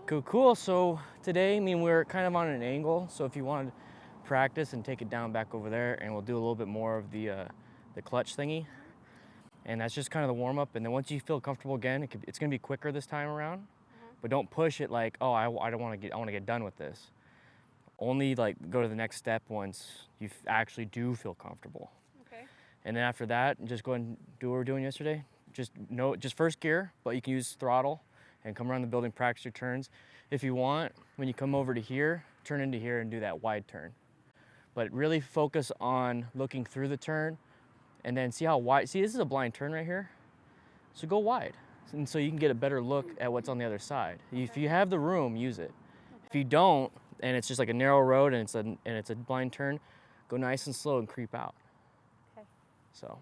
Cool, cool. So today, I mean, we're kind of on an angle. So if you want to practice and take it down back over there, and we'll do a little bit more of the clutch thingy. And that's just kind of the warm up. And then once you feel comfortable again, it's going to be quicker this time around. But don't push it like, oh, I don't want to get, I want to get done with this. Only like go to the next step once you actually do feel comfortable. Okay. And then after that, just go and do what we were doing yesterday. Just first gear, but you can use throttle and come around the building, practice your turns. If you want, when you come over to here, turn into here and do that wide turn. But really focus on looking through the turn and then see how wide. See, this is a blind turn right here. So go wide. And so you can get a better look at what's on the other side. Okay. If you have the room, use it. Okay. If you don't, and it's just like a narrow road and it's a blind turn, go nice and slow and creep out. Okay. So,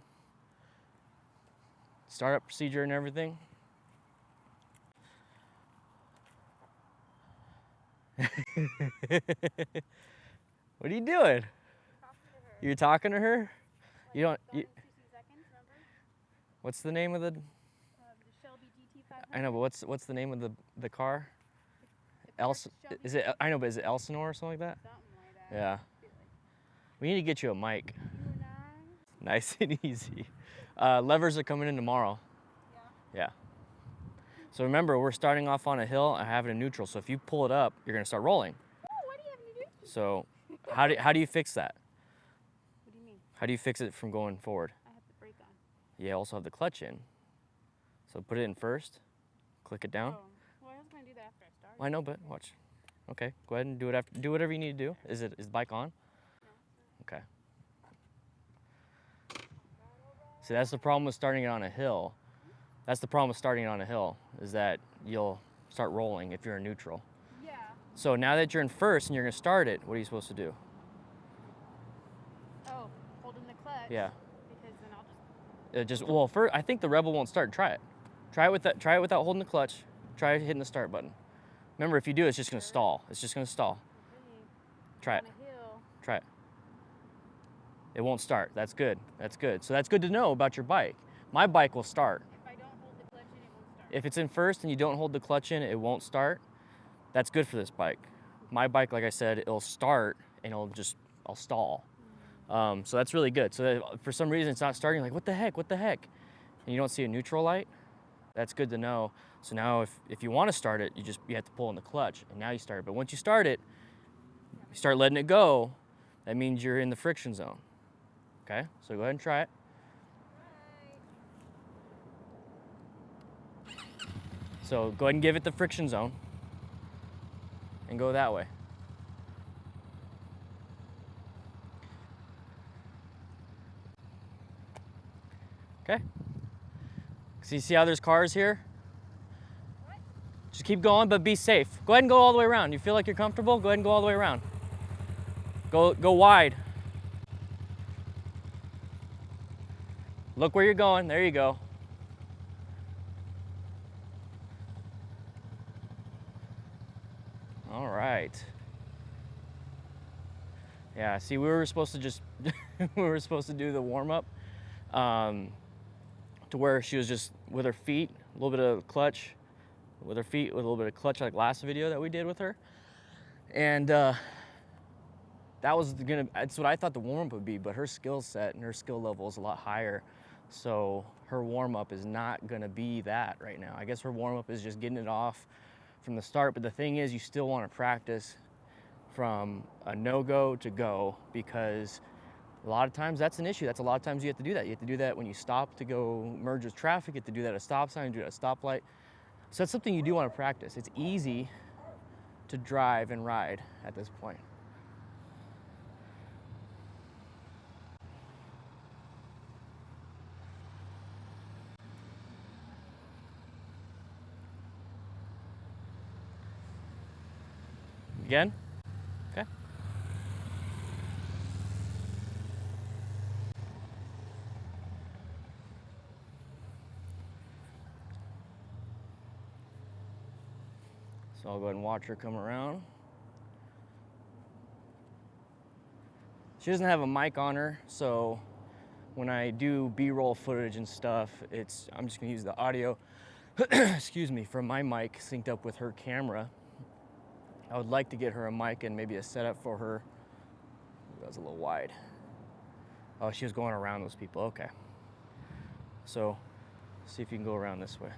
startup procedure and everything. What are you doing? You're talking to her? You don't. What's the name of the? I know, but what's the name of the car? Is it? I know, but is it Elsinore or something like that? Something like that. Yeah. We need to get you a mic. Nice and easy. Levers are coming in tomorrow. Yeah. Yeah. So remember, we're starting off on a hill. I have it in neutral. So if you pull it up, you're gonna start rolling. Oh, why do you have me do? So how do you fix that? What do you mean? How do you fix it from going forward? I have the brake on. You also have the clutch in. So put it in first. Click it down. Oh, well, I was gonna do that after I started. I know, but watch. Okay, go ahead and do it after. Do whatever you need to do. Is the bike on? No. Okay. See, that's the problem with starting it on a hill. That's the problem with starting it on a hill, is that you'll start rolling if you're in neutral. Yeah. So now that you're in first and you're gonna start it, what are you supposed to do? Oh, holding the clutch. Yeah. Because then I'll just. Well, first, I think the Rebel won't start. Try it. Try it without holding the clutch. Try hitting the start button. Remember, if you do, it's just gonna stall. It's just gonna stall. Try it. Try it. It won't start. That's good. That's good. So that's good to know about your bike. My bike will start. If I don't hold the clutch in, it won't start. If it's in first and you don't hold the clutch in, it won't start. That's good for this bike. My bike, like I said, it'll start and I'll stall. So that's really good. So that for some reason it's not starting, like, what the heck? And you don't see a neutral light, that's good to know. So now if you want to start it, you have to pull in the clutch and now you start it. But once you start it, you start letting it go, that means you're in the friction zone. Okay, so go ahead and try it. So go ahead and give it the friction zone and go that way. Okay. So you see how there's cars here? What? Just keep going, but be safe. Go ahead and go all the way around. You feel like you're comfortable? Go ahead and go all the way around. Go wide. Look where you're going. There you go. All right. Yeah, see, we were supposed to just, do the warm up to where she was just with her feet, a little bit of clutch, with her feet, with a little bit of clutch like last video that we did with her. And that's what I thought the warm up would be, but her skill set and her skill level is a lot higher. So her warm up is not gonna be that right now. I guess her warm up is just getting it off from the start, but the thing is, you still want to practice from a no-go to go, because a lot of times that's an issue. That's a lot of times you have to do that. You have to do that when you stop to go merge with traffic. You have to do that at a stop sign, do it at a stoplight. So that's something you do want to practice. It's easy to drive and ride at this point. Again? Okay. So I'll go ahead and watch her come around. She doesn't have a mic on her, so when I do B-roll footage and stuff, I'm just gonna use the audio, excuse me, from my mic synced up with her camera. I would like to get her a mic and maybe a setup for her. That was a little wide. Oh, she was going around those people. Okay. So, see if you can go around this way.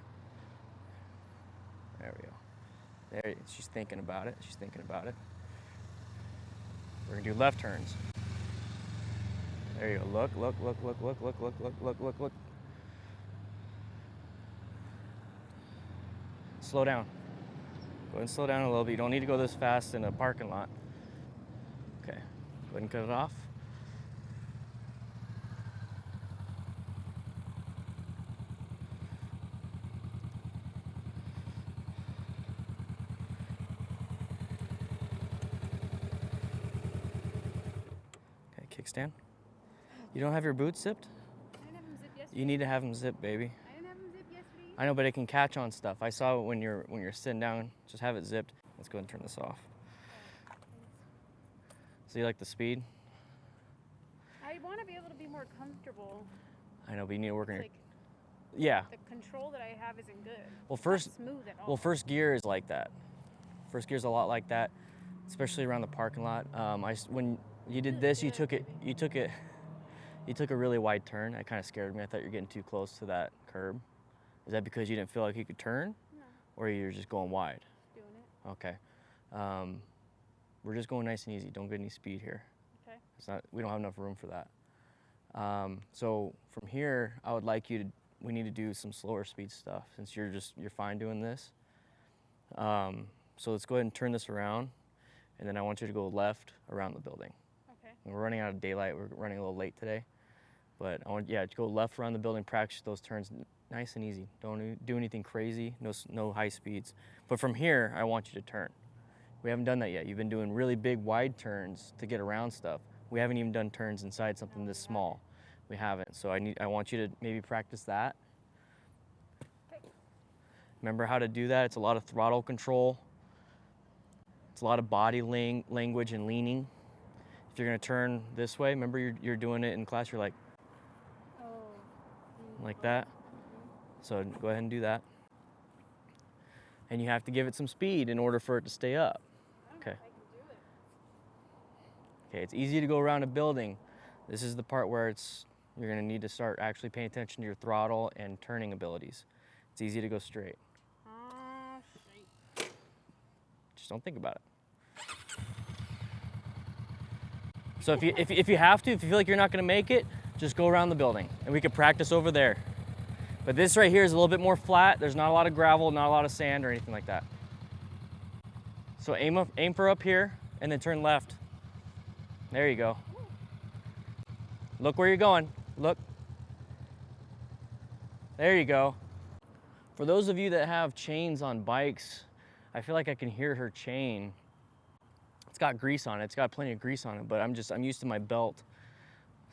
There we go. There, she's thinking about it. She's thinking about it. We're gonna do left turns. There you go. Look, look, look, look, look, look, look, look, look, look, look. Slow down. Go ahead and slow down a little bit. You don't need to go this fast in a parking lot. Okay. Go ahead and cut it off. Okay, kickstand. You don't have your boots zipped? I didn't have them zipped yesterday. You need to have them zipped, baby. I didn't have them zipped yesterday. I know, but it can catch on stuff. I saw it when you're sitting down. Just have it zipped. Let's go ahead and turn this off. So you like the speed? I want to be able to be more comfortable. I know, but you need to work on your. Like, Yeah. the control that I have isn't good. Well, It's first. not smooth at all. Well, first gear is like that. First gear is a lot like that, especially around the parking lot. When you did this, you took a really wide turn. That kind of scared me. I thought you were getting too close to that curb. Is that because you didn't feel like you could turn, No, or you're just going wide? doing it. Okay. We're just going nice and easy. Don't get any speed here. Okay. We don't have enough room for that. So from here, I would like you to. We need to do some slower speed stuff since you're fine doing this. So let's go ahead and turn this around, and then I want you to go left around the building. Okay. And we're running out of daylight. We're running a little late today, but I want to go left around the building. Practice those turns nice and easy. Don't do anything crazy. No high speeds. But from here, I want you to turn. We haven't done that yet. You've been doing really big wide turns to get around stuff. We haven't even done turns inside something this small. We haven't. So I want you to maybe practice that. Okay. Remember how to do that. It's a lot of throttle control. It's a lot of body language and leaning. If you're gonna turn this way, remember you're doing it in class. You're like like that. So go ahead and do that. And you have to give it some speed in order for it to stay up. Okay. I can do it. Okay, it's easy to go around a building. This is the part where you're gonna need to start actually paying attention to your throttle and turning abilities. It's easy to go straight. Straight. Just don't think about it. So if you have to, if you feel like you're not gonna make it, just go around the building and we could practice over there. But this right here is a little bit more flat. There's not a lot of gravel, not a lot of sand or anything like that. So aim for up here and then turn left. There you go. Look where you're going. Look. There you go. For those of you that have chains on bikes, I feel like I can hear her chain. It's got grease on it. It's got plenty of grease on it, but I'm used to my belt.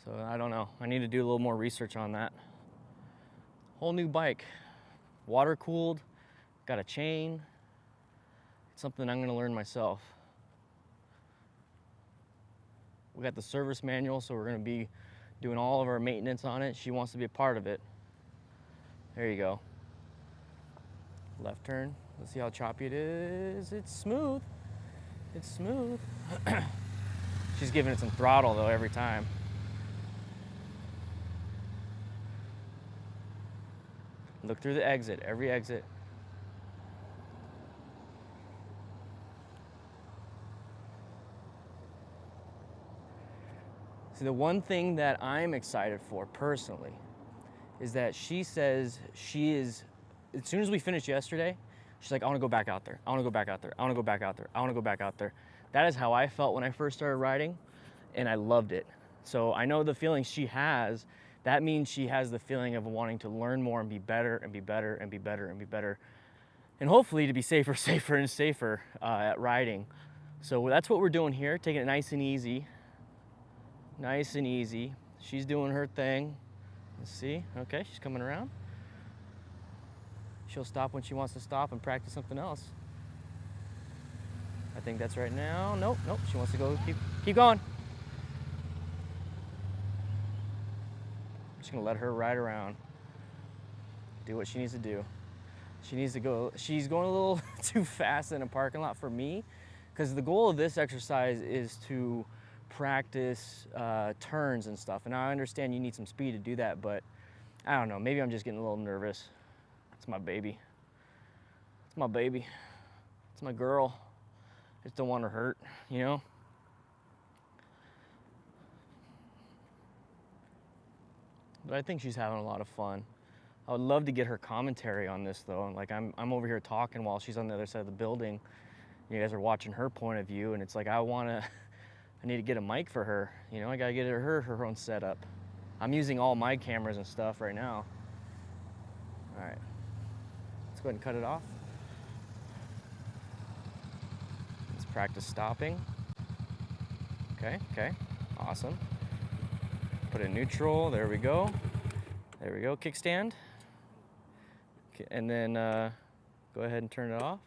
So I don't know. I need to do a little more research on that. Whole new bike. Water cooled, got a chain. It's something I'm gonna learn myself. We got the service manual, so we're gonna be doing all of our maintenance on it. She wants to be a part of it. There you go. Left turn. Let's see how choppy it is. It's smooth. It's smooth. She's giving it some throttle though every time. Look through the exit, every exit. See, the one thing that I'm excited for personally is that she says she is, as soon as we finished yesterday, she's like, I want to go back out there. I want to go back out there. I want to go back out there. I want to go back out there. That is how I felt when I first started riding, and I loved it. So I know the feeling she has. That means she has the feeling of wanting to learn more and be better and be better and be better and be better. And hopefully to be safer, safer, and safer at riding. So that's what we're doing here, taking it nice and easy. Nice and easy. She's doing her thing. Let's see. Okay, she's coming around. She'll stop when she wants to stop and practice something else. I think that's right now. Nope, nope. She wants to go. Keep going. Just gonna let her ride around, do what she needs to do. She needs to go. She's going a little too fast in a parking lot for me, Because the goal of this exercise is to practice turns and stuff. And I understand you need some speed to do that, but I don't know, maybe I'm just getting a little nervous. It's my baby. It's my baby. It's my girl. I just don't want her hurt, you know? But I think she's having a lot of fun. I would love to get her commentary on this though. Like I'm over here talking while she's on the other side of the building. You guys are watching her point of view, and it's like I need to get a mic for her. You know, I gotta get her own setup. I'm using all my cameras and stuff right now. All right, let's go ahead and cut it off. Let's practice stopping. Okay, awesome. Put it in neutral, there we go. There we go, kickstand. Okay, and then go ahead and turn it off.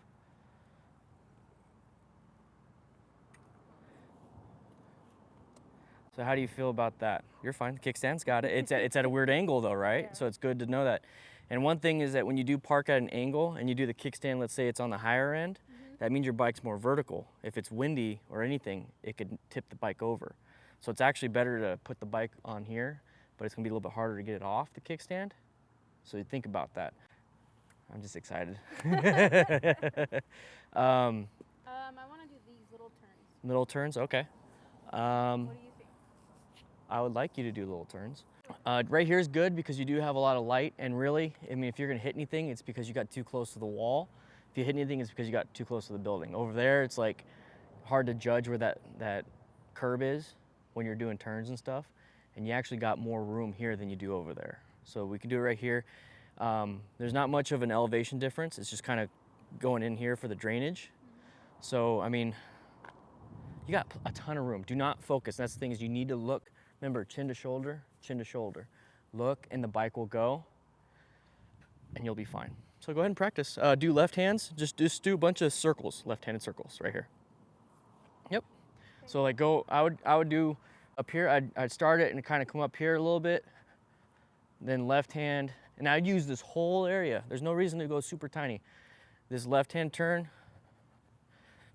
So how do you feel about that? You're fine, kickstand's got it. It's at a weird angle though, right? Yeah. So it's good to know that. And one thing is that when you do park at an angle and you do the kickstand, let's say it's on the higher end, that means your bike's more vertical. If it's windy or anything, it could tip the bike over. So it's actually better to put the bike on here, but it's gonna be a little bit harder to get it off the kickstand. So you think about that. I'm just excited. I want to do these little turns. Little turns, okay. What do you think? I would like you to do little turns. Right here is good because you do have a lot of light, and really, I mean, if you're gonna hit anything, it's because you got too close to the wall. If you hit anything, it's because you got too close to the building. Over there, it's like hard to judge where that curb is when you're doing turns and stuff, and you actually got more room here than you do over there. So we can do it right here. There's not much of an elevation difference. It's just kind of going in here for the drainage. So, I mean, you got a ton of room. Do not focus. That's the thing, is you need to look. Remember, chin to shoulder, chin to shoulder. Look, and the bike will go, and you'll be fine. So go ahead and practice. Do left hands. Just do a bunch of circles, left-handed circles right here. Yep. So like I would do up here. I'd start it and kind of come up here a little bit. Then left hand, and I'd use this whole area. There's no reason to go super tiny. This left-hand turn.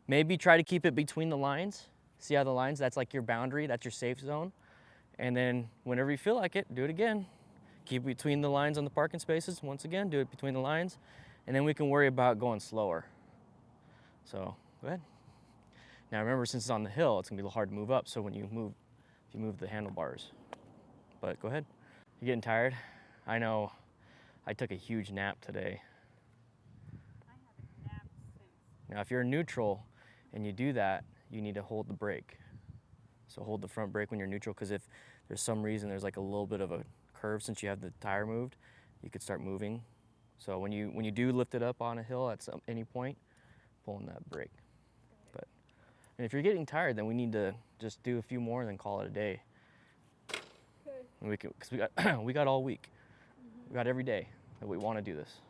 Maybe try to keep it between the lines. See how the lines, that's like your boundary, that's your safe zone. And then whenever you feel like it, do it again. Keep it between the lines on the parking spaces. Once again, do it between the lines. And then we can worry about going slower. So go ahead. Now remember, since it's on the hill, it's gonna be a little hard to move up. So when you move, if you move the handlebars. But go ahead. You getting tired? I know, I took a huge nap today. I haven't napped since. Now if you're neutral and you do that, you need to hold the brake. So hold the front brake when you're neutral, because if there's some reason there's like a little bit of a curve since you have the tire moved, you could start moving. So when you do lift it up on a hill at any point, pulling that brake. But and if you're getting tired, then we need to just do a few more and then call it a day. Okay. And we can, because we got all week. We got every day that we want to do this.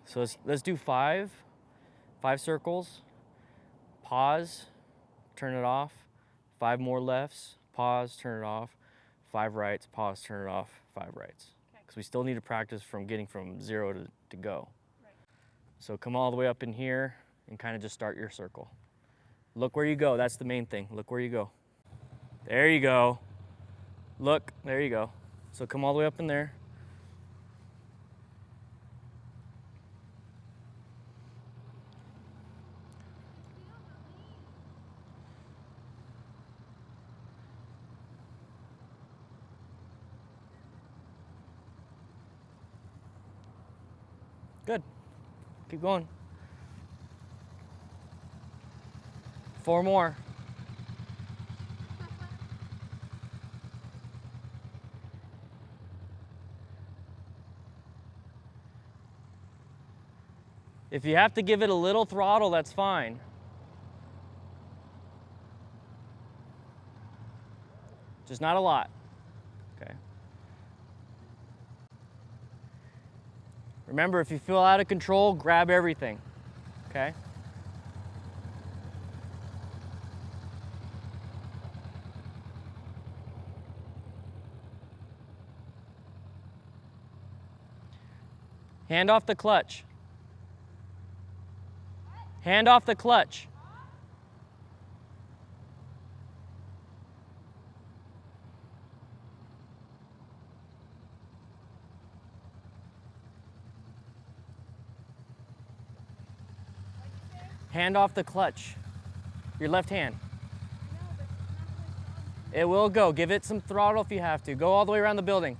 So let's do five circles. Pause, turn it off. 5 more lefts, pause, turn it off. 5 rights, pause, turn it off. 5 rights. Because we still need to practice from getting from 0 to go. Right. So come all the way up in here and kind of just start your circle. Look where you go, that's the main thing. Look where you go. There you go. Look, there you go. So come all the way up in there. Good. Keep going. 4 more. If you have to give it a little throttle, that's fine. Just not a lot. Okay. Remember, if you feel out of control, grab everything. Okay? Hand off the clutch. Hand off the clutch. Hand off the clutch. Your left hand. It will go. Give it some throttle if you have to. Go all the way around the building.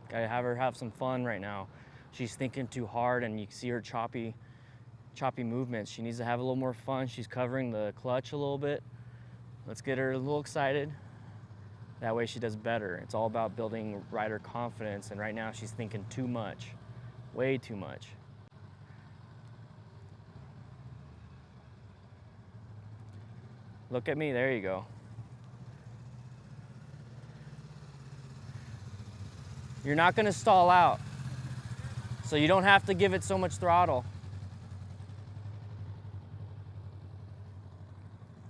Gotta have her have some fun right now. She's thinking too hard and you see her choppy movements. She needs to have a little more fun. She's covering the clutch a little bit. Let's get her a little excited. That way she does better. It's all about building rider confidence, and right now she's thinking too much, way too much. Look at me, there you go. You're not gonna stall out, so you don't have to give it so much throttle.